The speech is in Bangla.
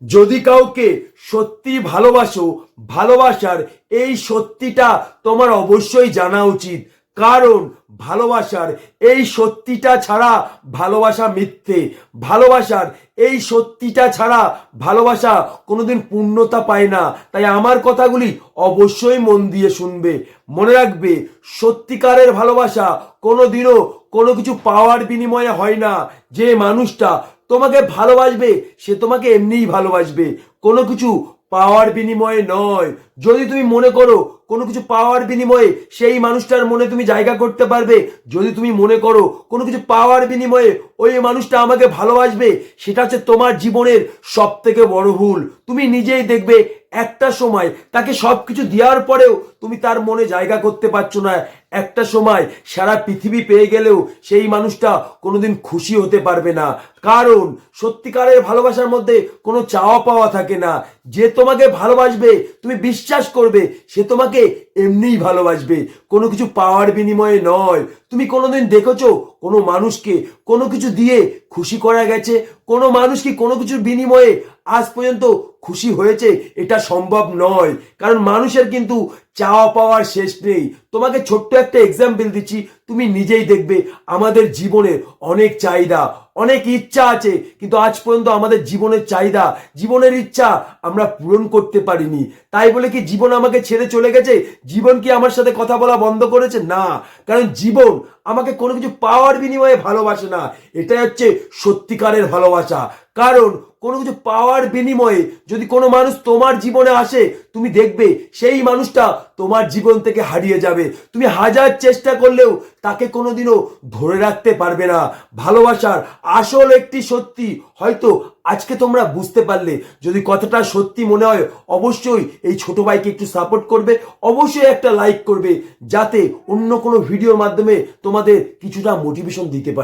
যদি কাউকে সত্যি ভালোবাসো, ভালোবাসার এই সত্যিটা তোমার অবশ্যই জানা উচিত। কারণ ভালোবাসার এই সত্যিটা ছাড়া ভালোবাসা মিথ্যে। ভালোবাসার এই সত্যিটা ছাড়া ভালোবাসা কোনোদিন পূর্ণতা পায় না। তাই আমার কথাগুলি অবশ্যই মন দিয়ে শুনবে। মনে রাখবে, সত্যিকারের ভালোবাসা কোনোদিনও কোনো কিছু পাওয়ার বিনিময়ে হয় না। যে মানুষটা তোমাকে ভালোবাসবে সে তোমাকে এমনিই ভালোবাসবে, কোনো কিছু পাওয়ার বিনিময়ে নয়। যদি তুমি মনে করো কোনো কিছু পাওয়ার বিনিময়ে সেই মানুষটার মনে তুমি জায়গা করতে পারবে, যদি তুমি মনে করো কোনো কিছু পাওয়ার বিনিময়ে ওই মানুষটা আমাকে ভালোবাসবে, সেটা হচ্ছে তোমার জীবনের সব থেকে বড় ভুল। তুমি নিজেই দেখবে একটা সময় তাকে সবকিছু দেওয়ার পরেও তুমি তার মনে জায়গা করতে পারছো না। একটা সময় সারা পৃথিবী পেয়ে গেলেও সেই মানুষটা কোনোদিন খুশি হতে পারবে না। কারণ সত্যিকারের ভালোবাসার মধ্যে কোনো চাওয়া পাওয়া থাকে না। যে তোমাকে ভালোবাসবে তুমি বিশ্বাস করবে সে তোমাকে এমনিই ভালোবাসবে, কোনো কিছু পাওয়ার বিনিময়ে নয়। তুমি কোনোদিন দেখেছো কোনো মানুষকে কোনো কিছু দিয়ে খুশি করা গেছে? কোনো মানুষ কি কোনো কিছুর বিনিময়ে আজ পর্যন্ত খুশি হয়েছে? এটা সম্ভব নয়। কারণ মানুষের কিন্তু চাওয়া পাওয়ার শেষ নেই। তোমাকে ছোট্ট একটা এক্সাম্পল দিচ্ছি, তুমি নিজেই দেখবে আমাদের জীবনের অনেক চাহিদা, অনেক ইচ্ছা আছে, কিন্তু আজ পর্যন্ত আমাদের জীবনের চাহিদা, জীবনের ইচ্ছা আমরা পূরণ করতে পারিনি। তাই বলে কি জীবন আমাকে ছেড়ে চলে গেছে? জীবন কি আমার সাথে কথা বলা বন্ধ করেছে? না। কারণ জীবন আমাকে কোনো কিছু পাওয়ার বিনিময়ে ভালোবাসে না। এটাই হচ্ছে সত্যিকারের ভালোবাসা। কারণ কোনো কিছু পাওয়ার বিনিময়ে যদি কোনো মানুষ তোমার জীবনে আসে, তুমি দেখবে সেই মানুষটা তোমার জীবন থেকে হারিয়ে যাবে। তুমি হাজার চেষ্টা করলেও তাকে কোনোদিনও ধরে রাখতে পারবে না। ভালোবাসার আসল একটি সত্যি হয়তো আজকে তোমরা বুঝতে পারলে। যদি কথাটা সত্যি মনে হয় অবশ্যই এই ছোট ভাইকে একটু সাপোর্ট করবে, অবশ্যই একটা লাইক করবে, যাতে অন্য কোনো ভিডিওর মাধ্যমে তোমাদের কিছুটা মোটিভেশন দিতে পারে।